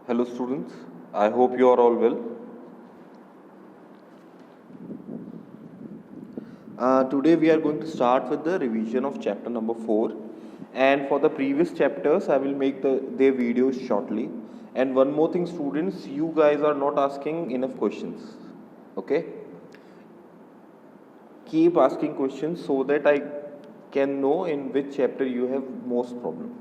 Hello students, I hope you are all well. Today we are going to start with the revision of chapter number 4, and for the previous chapters I will make their videos shortly. And one more thing students, you guys are not asking enough questions. Okay? Keep asking questions so that I can know in which chapter you have most problem.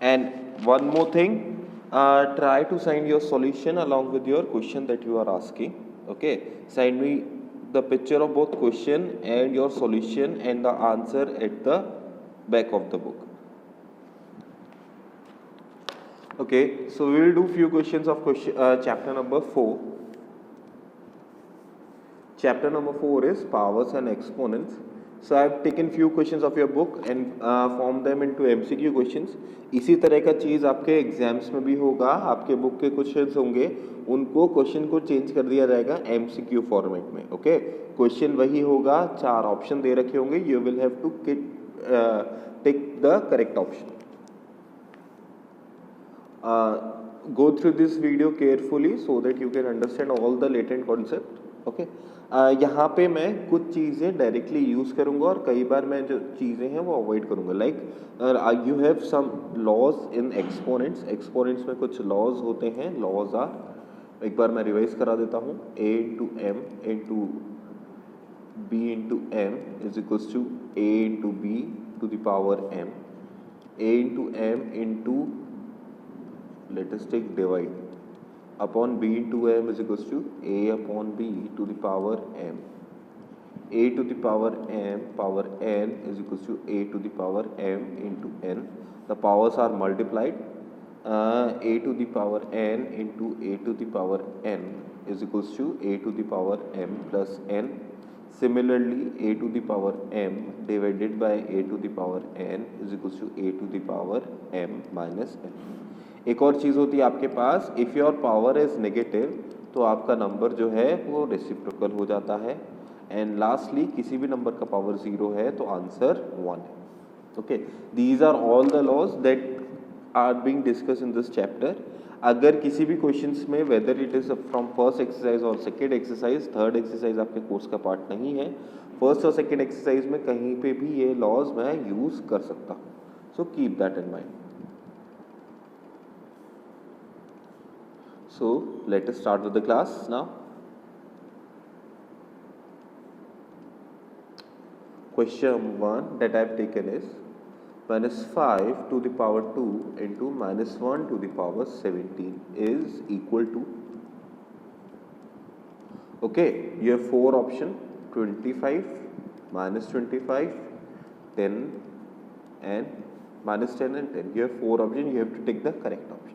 And one more thing, try to send your solution along with your question that you are asking. Okay, send me the picture of both question and your solution and the answer at the back of the book. Okay, so we will do few questions of chapter number 4. Chapter number 4 is powers and exponents. So I have taken few questions of your book and formed them into MCQ questions. इसी तरह का चीज़ आपके exams में भी होगा. आपके book के questions होंगे, उनको क्वेश्चन को चेंज कर दिया जाएगा MCQ फॉर्मेट में. ओके, क्वेश्चन वही होगा, 4 ऑप्शन दे रखे होंगे. You will have to tick the correct option. Go through this video carefully so that you can understand all the latent concept. Okay. यहाँ पे मैं कुछ चीज़ें डायरेक्टली यूज़ करूँगा और कई बार मैं जो चीज़ें हैं वो अवॉइड करूँगा. Like you have some laws in exponents. Exponents में कुछ लॉज होते हैं. लॉज आर, एक बार मैं रिवाइज करा देता हूँ. a into m into b into m is equals to a into b to the power m. a into m into, let us take divide, upon b into m is equals to a upon b to the power m. a to the power m power n is equals to a to the power m into n. The powers are multiplied. A to the power n into a to the power n is equals to a to the power m plus n. Similarly, a to the power m divided by a to the power n is equals to a to the power m minus n. एक और चीज़ होती है आपके पास, if your power is negative तो आपका number जो है वो रेसिप्रोकल हो जाता है. एंड लास्टली, किसी भी नंबर का पावर 0 है तो आंसर 1 है. Okay, these are all the laws that are being discuss in this chapter. अगर किसी भी क्वेश्चंस में, whether it is from first exercise और सेकेंड एक्सरसाइज, थर्ड एक्सरसाइज आपके कोर्स का पार्ट नहीं है, फर्स्ट और सेकेंड एक्सरसाइज में कहीं पे भी ये लॉज मैं यूज़ कर सकता हूँ. So keep that in mind. So let us start with the class now. Question 1 that I have taken is minus 5 to the power 2 into minus 1 to the power 17 is equal to. Okay, you have 4 options: 25, minus 25, 10 and minus 10 and 10. You have 4 options. You have to take the correct option.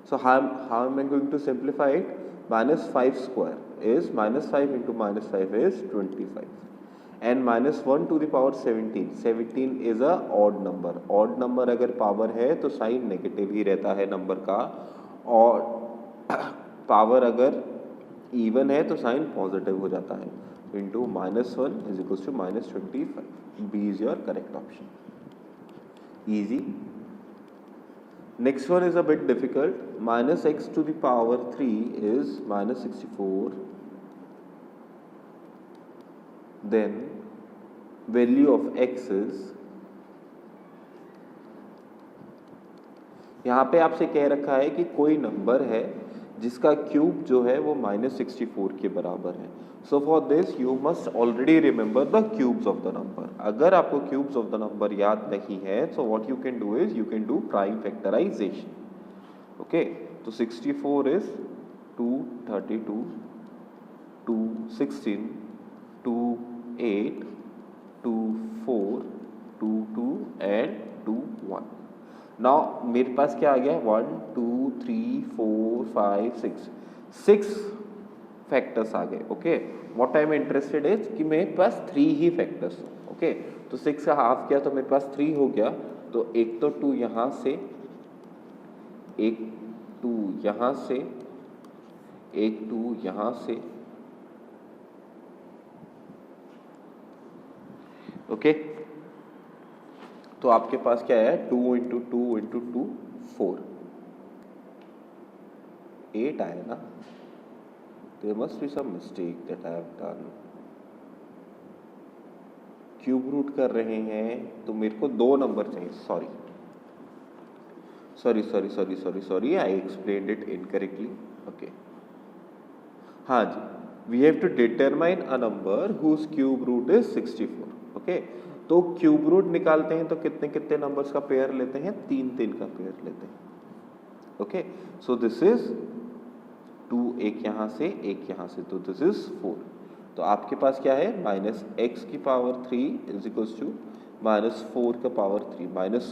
So how am I going to simplify it? Minus 5 square is minus 5 into minus 5 is 25. And minus 1 to the power 17. 17 is a odd number. Odd number अगर power है तो sign negative ही रहता है number का, और power अगर even है तो साइन पॉजिटिव हो जाता है. Into minus 1 is equal to minus 25. B is your correct option. Easy. Next one is a bit difficult. Minus x to the power 3 is minus 64. Then value of x is, यहाँ पे आपसे कह रखा है कि कोई नंबर है जिसका क्यूब जो है वो माइनस 64 के बराबर है. So for this you must already remember the cubes of the number. अगर आपको क्यूब्स ऑफ द नंबर याद नहीं है तो what you can do is you can do prime factorization. Okay, तो 64 इज 232, 216, 28, 24, 22 एंड 21. नाउ मेरे पास क्या आ गया? 1 2 3 4 5 6, 6 फैक्टर्स आ गए. Okay, what I am interested is कि मेरे पास 3 ही फैक्टर्स हो. ओके, तो 6 का हाफ किया तो मेरे पास 3 हो गया. तो एक तो 2 यहाँ से, एक 2 यहाँ से, एक 2 यहाँ से. ओके, तो आपके पास क्या है? 2 इंटू 2 इंटू 2 4. 8 आए ना, there must be some mistake that I have done. Cube root कर रहे हैं तो मेरे को 2 नंबर चाहिए, sorry, I explained it incorrectly. Okay, हाँ जी, we have to determine a number whose cube root is 64. ओके, तो क्यूब रूट निकालते हैं तो कितने कितने नंबर्स का पेयर लेते हैं, 3 का पेयर लेते हैं. ओके, सो दिस इज 2, एक यहाँ से एक यहाँ से, तो दिस इज 4. तो आपके पास क्या है, माइनस एक्स की power 3 is equals to minus 4 का पावर 3, माइनस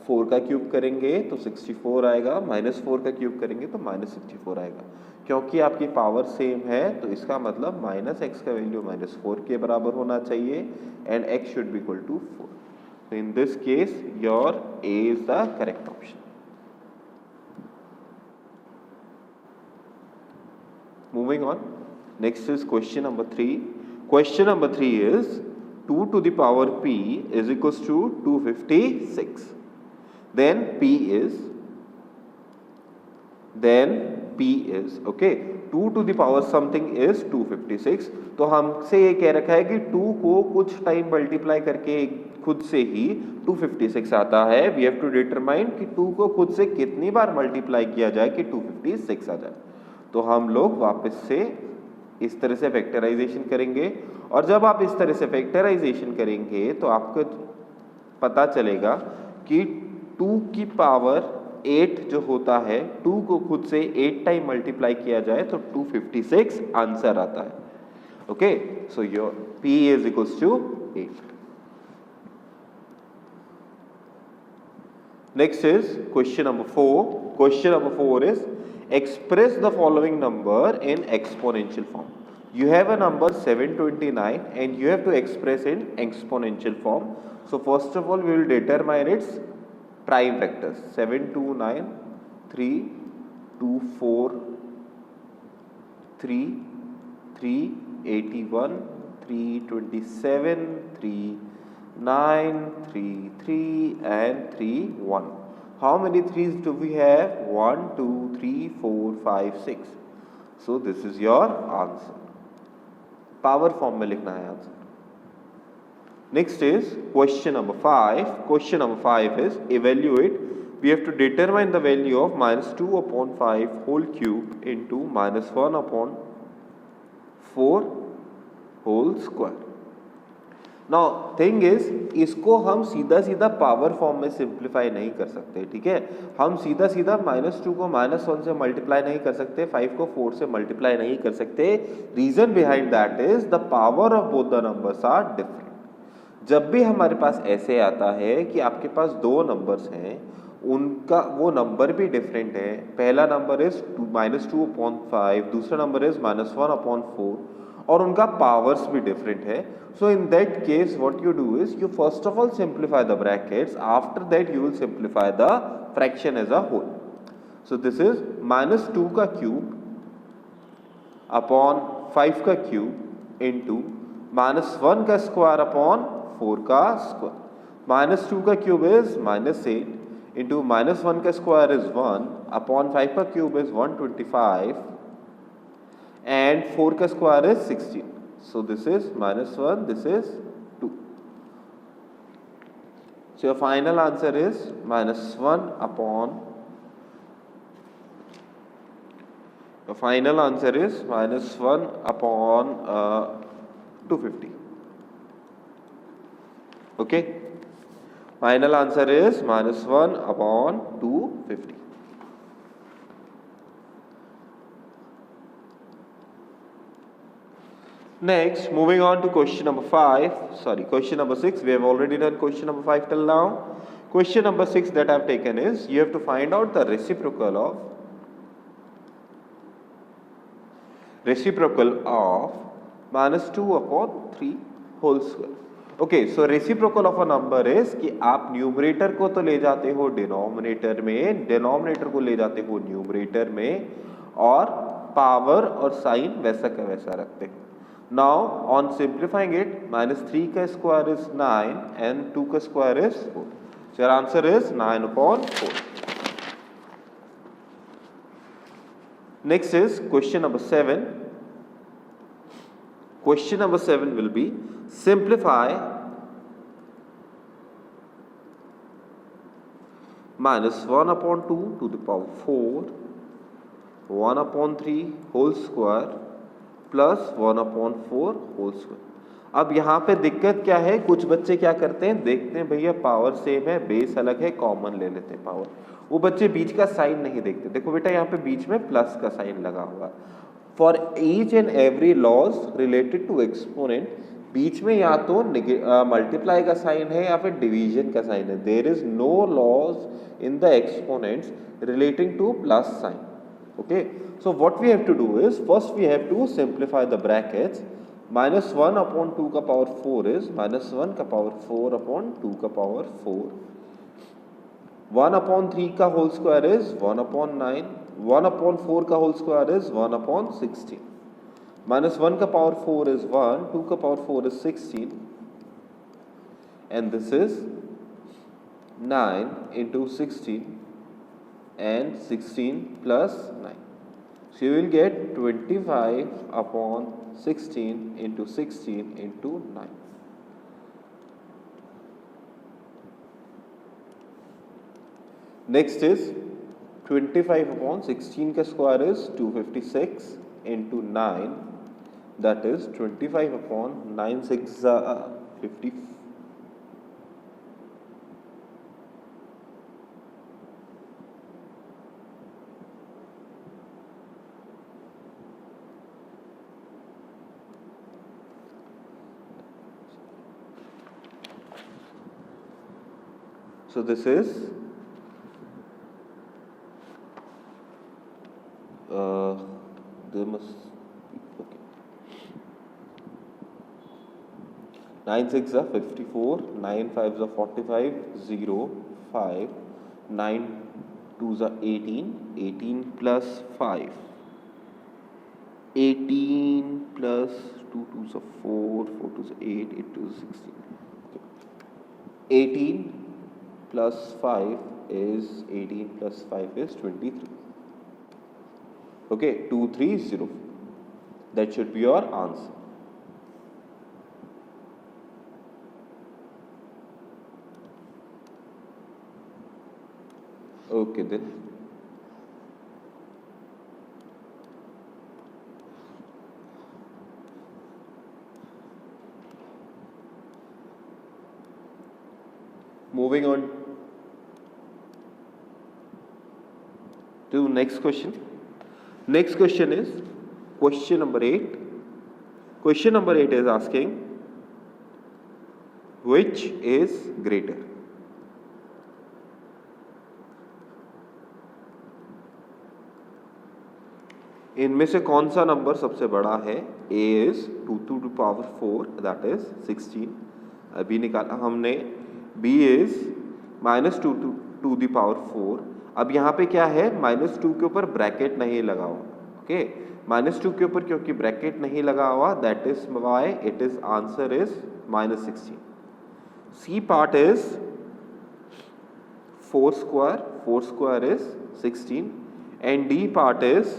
4 का क्यूब करेंगे तो 64 आएगा, माइनस 4 का क्यूब करेंगे तो माइनस 64 आएगा. क्योंकि आपकी पावर सेम है तो इसका मतलब माइनस एक्स का वैल्यू माइनस 4 के बराबर होना चाहिए and x should be equal to 4. So in this case your A is the correct option. Moving on, next is question number 3. Question number 3 is 2 to the power p is equals to 256. Then p is okay, 2 to the power something is 256. तो हमसे ये कह रखा है कि 2 को कुछ time multiply करके खुद से ही 256 आता है. वी हैव टू डिटरमाइन कि 2 को खुद से कितनी बार मल्टीप्लाई किया जाए कि 256 आ जाए. तो हम लोग वापस से इस तरह से फैक्टराइजेशन करेंगे, और जब आप इस तरह से फैक्टराइजेशन करेंगे तो आपको पता चलेगा कि 2 की पावर 8 जो होता है, 2 को खुद से 8 टाइम मल्टीप्लाई किया जाए तो 256 आंसर आता है. Okay, so your P is equals to 8. Next is question number 4. Question number 4 is express the following number in exponential form. You have a number 729 and you have to express in exponential form. So first of all we will determine its prime vectors. 7, 2, 9, 3, 2, 4, 3, 3, 81, 3, 27, 3, 9, 3, 3 and 3, 1. How many 3's do we have? 1, 2, 3, 4, 5, 6. So this is your answer. Power form में लिखना है answer. Next is question number 5. Question number 5 is evaluate. We have to determine the value of minus 2 upon 5 whole cube into minus 1 upon 4 whole square. Now thing is, इसको हम सीधा सीधा power form में simplify नहीं कर सकते. ठीक है, हम सीधा सीधा माइनस 2 को माइनस 1 से मल्टीप्लाई नहीं कर सकते, 5 को 4 से मल्टीप्लाई नहीं कर सकते. Reason behind that is the power of both the numbers are different. जब भी हमारे पास ऐसे आता है कि आपके पास 2 नंबर्स हैं, उनका वो नंबर भी डिफरेंट है. पहला नंबर इज माइनस 2 अपॉन 5, दूसरा नंबर इज माइनस 1 अपॉन 4, और उनका पावर्स भी डिफरेंट है. So in that case what you do is you first of all simplify the brackets, after that you will simplify the fraction as a whole. So this is minus 2 का cube upon 5 का cube into minus 1 का square upon 4 का square. Minus 2 का cube is minus 8 into minus 1 का square is 1 upon 5 का cube is 125 and 4 का square is 16. So this is minus 1, this is 2. So your final answer is minus 1 upon, your final answer is minus 1 upon 250. Okay, final answer is minus 1 upon 250. Next, moving on to question number 5. Question number 6. We have already done question number 5 till now. Question number 6 that I have taken is you have to find out the reciprocal of minus 2 upon 3 whole square. Okay, so reciprocal of a number is कि आप numerator को तो ले जाते हो denominator में, denominator को ले जाते हो न्यूमरेटर में, और पावर और साइन वैसा का वैसा रखते हो. Now on simplifying it, minus 3 का square is 9 and 2 का square is 4. So your answer is 9 upon 4. Next is question number 7. Question number 7 will be simplify minus 1 upon 2 to the power 4, 1 upon 3 whole square plus 1 upon 4 whole square. अब यहाँ पे दिक्कत क्या है, कुछ बच्चे क्या करते हैं, देखते हैं भैया पावर सेम है, बेस अलग है, कॉमन ले लेते हैं पावर। वो बच्चे बीच का साइन नहीं देखते। देखो बेटा यहाँ पे बीच में प्लस का साइन लगा हुआ। For each and every laws related to exponent, बीच में या तो मल्टीप्लाई का साइन है या फिर डिवीजन का साइन है। There is no laws in the exponents relating to plus sign. Okay, so what we have to do is first we have to simplify the brackets. Minus 1 upon 2 का power 4 is minus 1 का power 4 upon 2 का power 4। 1 upon 3 का whole square is 1 upon 9। 1 upon 4 का whole square is 1 upon 16। Minus 1 का power 4 is 1, 2 का power 4 is 16, and this is 9 into 16 and 16 plus 9. So you will get 25 upon 16 into 16 into 9. Next is 25 upon 16 का square is 256 into 9. That is 25 upon 9 6 50. So this is there must be, okay. 9 6 are 54, 9 5 are 45, 0 5, 9 2 are 18, 18 plus 5, 18 plus 2 2 are 4, 4 2 are 8, 8 2 is 16. Okay. 18 plus 5 is 18 plus 5 is 23. Okay, 230. That should be your answer. Okay then. Moving on to next question. Next question is question number 8. Question number 8 is asking which is greater. इनमें से कौन सा number सबसे बड़ा है? A is 2 to the power 4 that is 16 अभी निकाला हमने। B is minus 2 to the power 4। अब यहाँ पे क्या है, माइनस 2 के ऊपर ब्रैकेट नहीं लगा हुआ। ओके, माइनस 2 के ऊपर क्योंकि ब्रैकेट नहीं लगा हुआ that is why it is answer is minus 16। C part is 4 square is 16 and D part is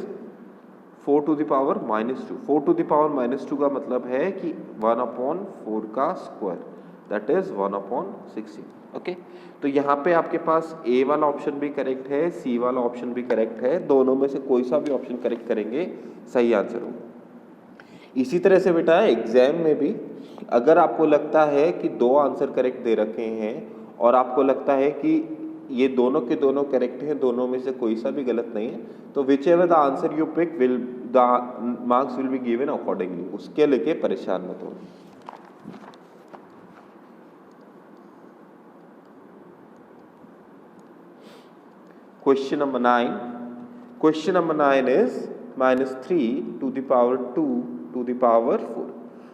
4 to the power minus 2। 4 to the power minus 2 का मतलब है कि 1 upon 4 का square that is 1 upon 16। Okay, तो यहाँ पे आपके पास ए वाला ऑप्शन भी करेक्ट है, सी वाला ऑप्शन भी करेक्ट है। दोनों में से कोई सा भी ऑप्शन करेक्ट करेंगे सही आंसर होगा। इसी तरह से बेटा एग्जाम में भी अगर आपको लगता है कि दो आंसर करेक्ट दे रखे हैं और आपको लगता है कि ये दोनों के दोनों करेक्ट हैं, दोनों में से कोई सा भी गलत नहीं है, तो whichever the answer you pick will the marks will be given accordingly. उसके लेके परेशान मत हो। Question number 9. Question number 9 is minus 3 to the power 2 to the power 4.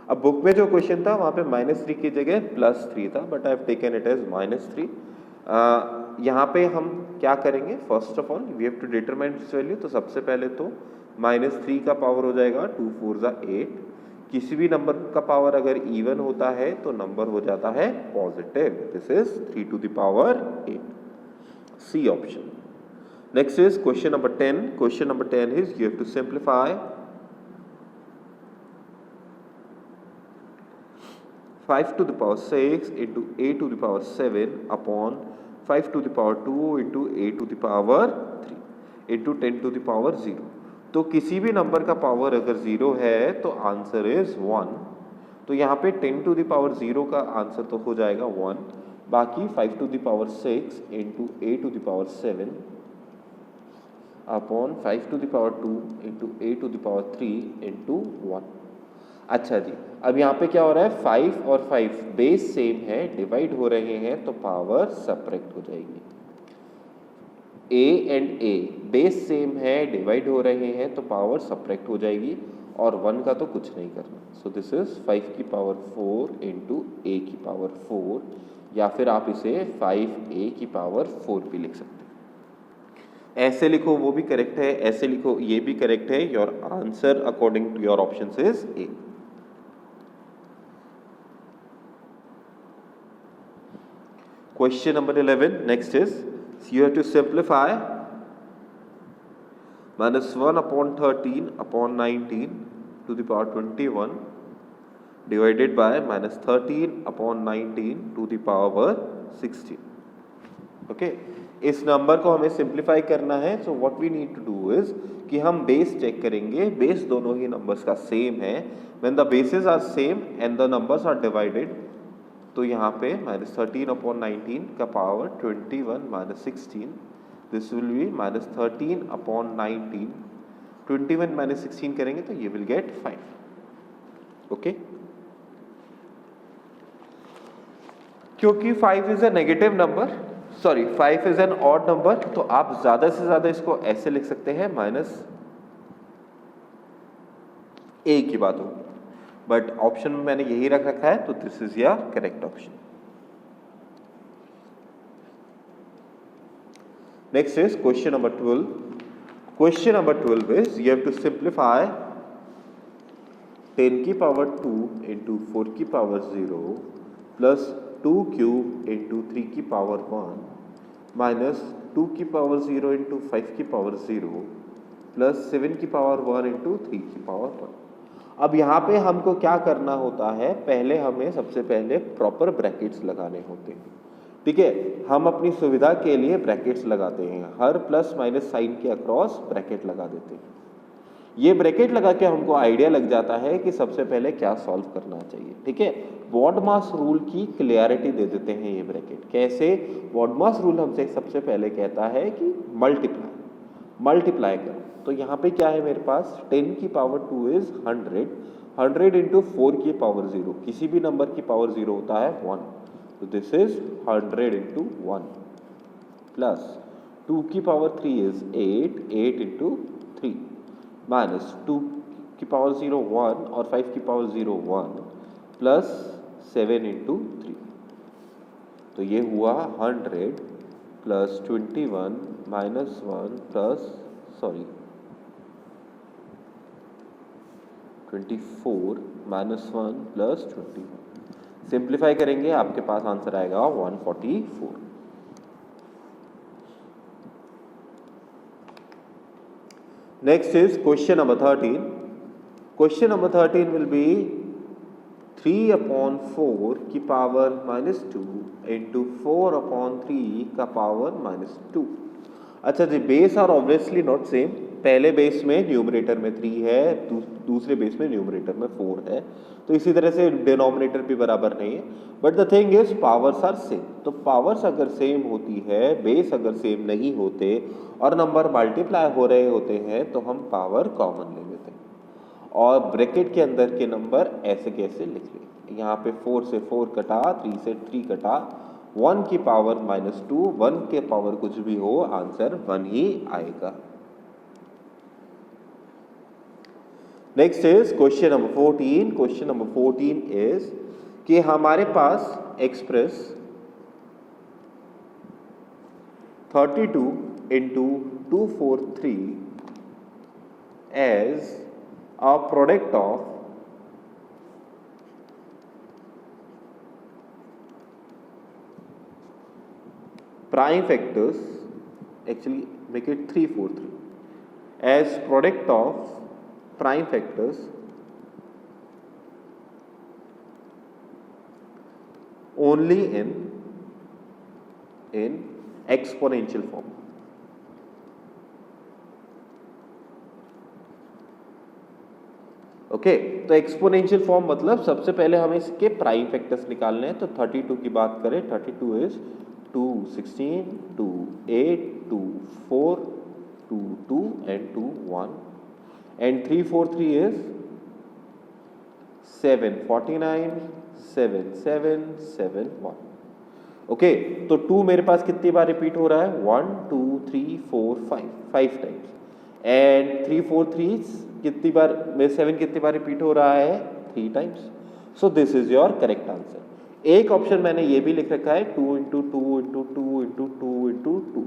अब बुक में जो क्वेश्चन था वहाँ पे -3 की जगह +3 था, but I have taken it as -3। यहाँ पे हम क्या करेंगे, first of all we have to determine this value. तो सबसे पहले तो -3 का पावर हो जाएगा 2 4 8। किसी भी नंबर का पावर अगर इवन होता है तो नंबर हो जाता है positive. This is 3 to the power 8, C option. Next is question number 10. Question number 10 is you have to simplify 5 to the power 6 into a to the power 7 upon 5 to the power 2 into a to the power 3 into 10 to the power 0. तो किसी भी number का power अगर 0 है तो answer is 1. तो यहाँ पे 10 टू द पावर 0 का आंसर तो हो जाएगा 1. बाकी 5 to the power 6 into a to the power 7 upon 5 to the power 2 into a to the power 3 into 1. अच्छा जी, अब यहाँ पे क्या हो रहा है, 5 और 5 बेस सेम है, डिवाइड हो रहे हैं तो पावर सब्ट्रैक्ट हो जाएगी. a and a base same है, डिवाइड हो रहे हैं तो पावर सब्ट्रैक्ट हो जाएगी, और 1 का तो कुछ नहीं करना. सो दिस इज 5 की पावर 4 इंटू ए की पावर 4, या फिर आप इसे 5a की पावर 4 भी लिख सकते हैं. ऐसे लिखो वो भी करेक्ट है, ऐसे लिखो ये भी करेक्ट है. Your answer according to your options is A. Question number 11. Next is you have to simplify minus 1 upon 13 upon 19 to the power 21 divided by minus 13 upon 19 to the power 16. Okay, इस नंबर को हमें simplify करना है. So what we need to do is कि हम base check करेंगे. Base दोनों ही नंबर्स का सेम है. When the bases are same and the numbers are divided, तो यहाँ पे माइनस 13 अपॉन 19 का power 21 minus 16, this will be minus 13 upon 19. 21 minus 16 करेंगे तो ये विल गेट 5. ओके, क्योंकि 5 is a negative number, sorry 5 is an odd number, तो आप ज्यादा से ज्यादा इसको ऐसे लिख सकते हैं माइनस ए की बात हो, बट ऑप्शन में मैंने यही रख रखा है, तो this is your correct option. Next is question number 12. Question number 12 is you have to simplify 10 की पावर 2 इंटू 4 की पावर 0 प्लस 2 क्यूब इंटू 3 की पावर 1 माइनस 2 की पावर 0 इंटू 5 की पावर 0 प्लस 7 की पावर 1 इंटू 3 की पावर 1. अब यहाँ पे हमको क्या करना होता है, पहले हमें सबसे पहले प्रॉपर ब्रैकेट्स लगाने होते हैं. ठीक है, हम अपनी सुविधा के लिए ब्रैकेट्स लगाते हैं. हर प्लस माइनस साइन के अक्रॉस ब्रैकेट लगा देते हैं. ये ब्रैकेट लगा के हमको आइडिया लग जाता है कि सबसे पहले क्या सॉल्व करना चाहिए. ठीक है, वॉडमास रूल की क्लियरिटी दे देते हैं ये ब्रैकेट. कैसे? वॉडमास रूल हमसे सबसे पहले कहता है कि मल्टीप्लाई करो. तो यहाँ पे क्या है मेरे पास, 10 की पावर 2 इज 100. 100 इंटू 4 की पावर 0, किसी भी नंबर की पावर 0 होता है 1, तो दिस इज 100 इंटू 1 प्लस 2 की पावर 3 इज 8 इंटू 3 माइनस 2 की पावर 0 1 और 5 की पावर 0 1 प्लस 7 इंटू 3. तो ये हुआ 100 plus 21 minus 1 plus 24 minus 1 plus 21. Simplify करेंगे आपके पास आंसर आएगा 144. Next is question number 13. Question number 13 will be 3 upon 4 की पावर माइनस 2 इंटू 4 अपॉन 3 का पावर माइनस 2. अच्छा जी, base are obviously not same. पहले बेस में न्यूमरेटर में 3 है, दूसरे बेस में न्यूमरेटर में 4 है, तो इसी तरह से डिनोमिनेटर भी बराबर नहीं है. But the thing is powers are same. तो पावर्स अगर सेम होती है, बेस अगर सेम नहीं होते और नंबर मल्टीप्लाई हो रहे होते हैं, तो हम पावर कॉमन ले लेते हैं और ब्रैकेट के अंदर के नंबर ऐसे कैसे लिख लें. यहाँ पे 4 से 4 कटा, 3 से 3 कटा, 1 की पावर माइनस 2, 1 के पावर कुछ भी हो, आंसर 1 ही आएगा. Next is question number 14. Question number 14 is कि हमारे पास express 32 into 243 as a product of prime factors actually make it 343 as product of prime factors only in exponential form. Okay तो एक्सपोनेंशियल फॉर्म मतलब सबसे पहले हमें इसके प्राइम फैक्टर्स निकालने हैं। तो 32 की बात करें, 32 is 2 16 2 8 2 4 2 2 and 2 1 and 343 is 7 49 7 7 7 1। Okay तो 2 मेरे पास कितनी बार रिपीट हो रहा है, 1 2 3 4 5 टाइम्स एंड 343 कितनी बार, 7 कितनी बार रिपीट हो रहा है, 3 times. So this is your correct answer. एक ऑप्शन मैंने ये भी लिख रखा है 2 into 2 into 2 into 2 into 2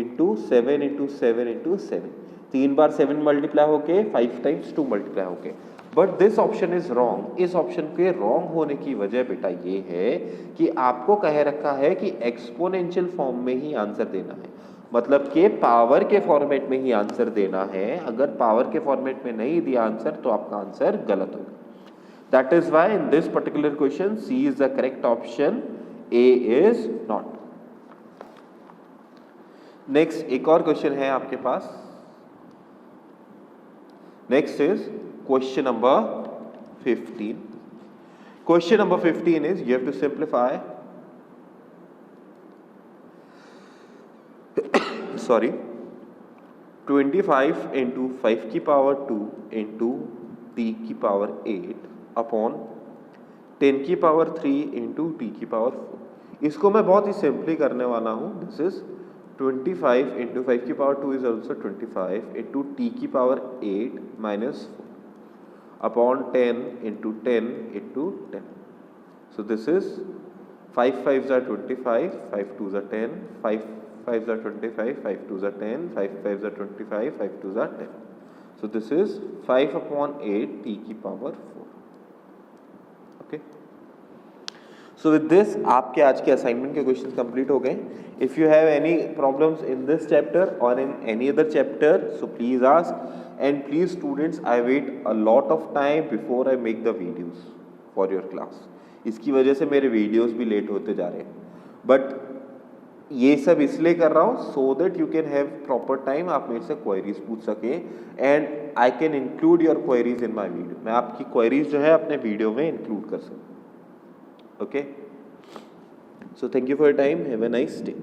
into 7 into 7 into 7, 3 बार 7 मल्टीप्लाई होके 5 टाइम्स 2 मल्टीप्लाई होके। But this option is wrong. इस ऑप्शन के रॉन्ग होने की वजह बेटा ये है कि आपको कह रखा है कि एक्सपोनेंशियल फॉर्म में ही आंसर देना है, मतलब कि पावर के फॉर्मेट में ही आंसर देना है। अगर पावर के फॉर्मेट में नहीं दिया आंसर तो आपका आंसर गलत होगा। That is why in this particular question C is the correct option, A is not. Next एक और क्वेश्चन है आपके पास। Next is question number 15। Question number 15 is you have to simplify sorry 25 into 5 की power 2 into t की power 8 upon 10 की power 3 into t की पावर 4। इसको मैं बहुत ही सिंपली करने वाला हूँ। दिस इज 25 into 5 की power 2 is also 25 into t की power 8 minus 4 upon 10 into 10 into 10। So this is 5 5s are 25, 5 2s are 10, 5 5s are 25, 5 2s are 10, 5 5s are 25, 5 2s are 10. So this is 5 upon 8 t की पावर 4. Okay. So with this आपके आज के assignment के question complete हो गए। If you have any problems in this chapter or in any other chapter, so please ask. And please students, I wait a lot of time before I make the videos for your class. इसकी वजह से मेरे videos भी late होते जा रहे हैं, but ये सब इसलिए कर रहा हूँ so that you can have proper time, आप मेरे से क्वेरीज पूछ सके and I can include your queries in my video. मैं आपकी क्वेरीज जो है अपने वीडियो में इंक्लूड कर सकूँ। Okay, so thank you for your time, have a nice day.